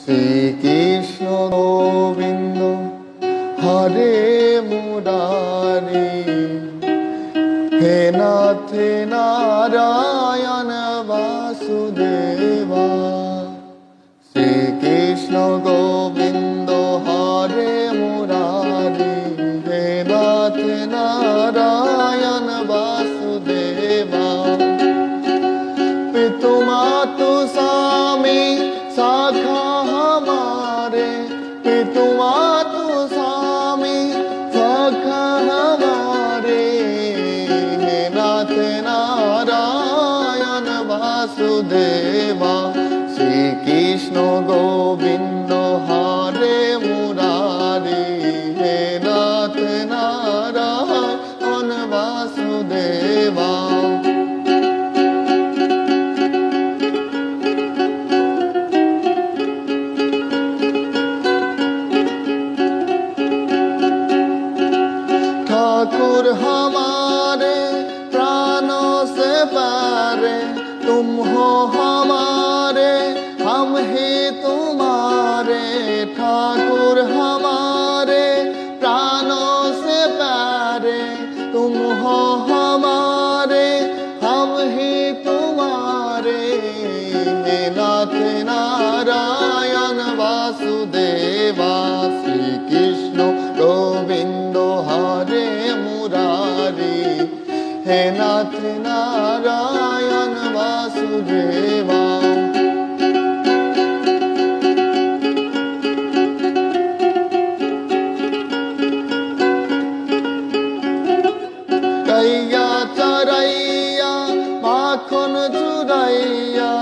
শ্রীকৃষ্ণ গোবিন্দ হরে মুরারি, হে নাথ নারায়ণ বাসুদেবা। শ্রীকৃষ্ণ গোবিন্দ হরে মুরারি, হে নাথ নারায়ণ বাসুদেবা। पितु मातु स्वामी शाखा हमारे, पितु मातु स्वामी शाखा हमारे, हे नाथ नारायण वासुदेवा। श्री कृष्ण गोविंद हरे मुरारी, हे नाथ नारायण वासुदेवा। ठाकुर हमारे प्राणों से प्यारे, तुम हो हमारे हम ही तुम्हारे। ठाकुर हमारे प्राणों से प्यारे, तुम हो हमारे हम ही तुम्हारे। नाथ नारायण वासुदेवा। श्री कृष्ण गोविंद हरे मुरारी, हे नाथ नारायण वासुदेवा। गैया चरैया माखन चुरैया,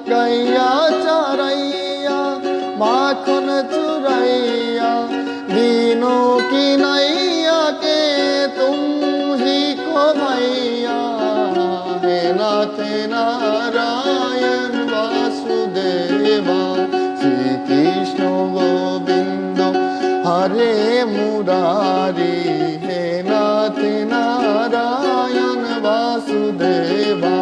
गैया चरैया माखन चुरैया, दीनों की नैया के तुम ही को भैया। हे नाथ नारायण वासुदेवा। श्री कृष्ण गोविंद हरे मुरारी, हे नाथ नारायण वासुदेवा।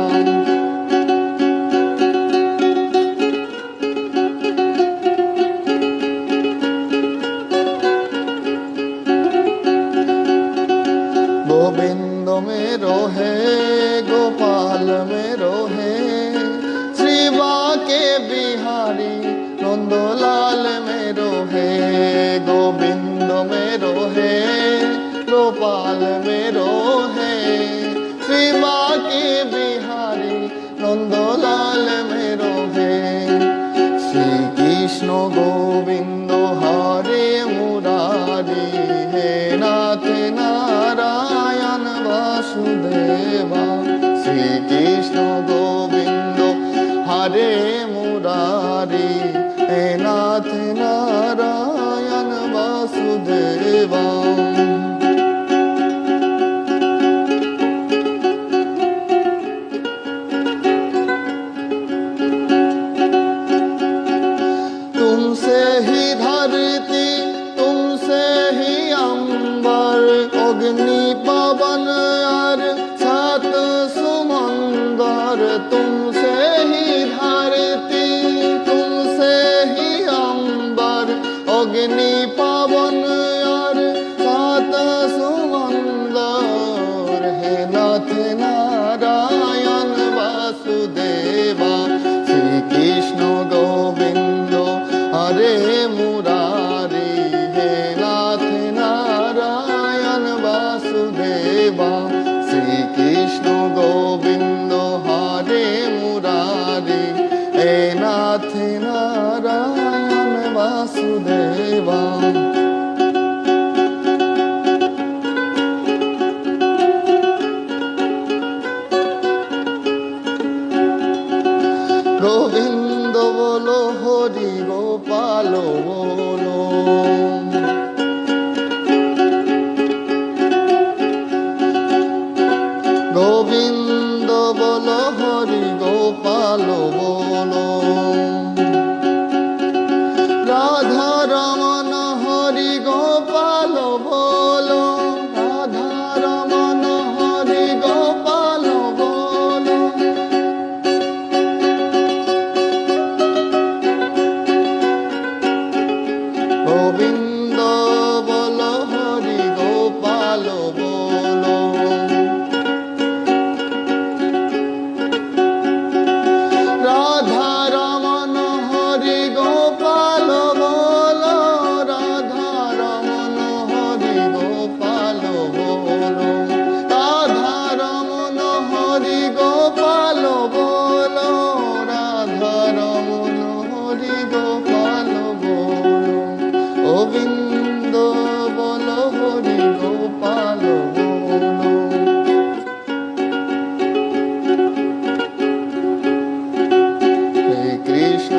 गोविंद मेरो है गोपाल मेरो है, श्रीवा के बिहारी नंदलाल मेरो है। गोविंद मेरो है गोपाल मेरो है, श्रीवा के बिहारी नंदलाल मेरो है। श्री कृष्ण गोविंद हरे मुरारी, हे नाथ नारायण वासुदेवा। श्री कृष्ण गोविंद हरे मुरारी, हे नाथ नारायण वासुदेवा। तुमसे ही धरती तुमसे ही अंबर, अग्नि पवन और सात सुमंदर। तुमसे ही धरती तुमसे ही अंबर, अग्नि पवन और सात सुमंदर। हे नाथ नारायण वासुदेवा। श्री कृष्ण गोविंद हरे मुरारी, हे नाथ नारायण वासुदेवा। श्री कृष्ण गोविंद हरे मुरारी, हे नाथ नारायण वासुदेवा। गोविंद बोलो हरि गोपाल बोलो, गोविंद बोलो हरि गोपाल बोलो। राधा रमन हरि गोपाल बोलो, राधा रमन हरि गोपाल बोलो। গোবিন্দ বল হরি গোপাল বল রাধা রমন হরি গোপাল বল রাধা রমন হরি গোপাল বল রাধা রমন হরি গোপাল বল রাধা রমন হরি গোপাল বল গোবিন্দ বল হরি গোপাল বল কৃষ্ণ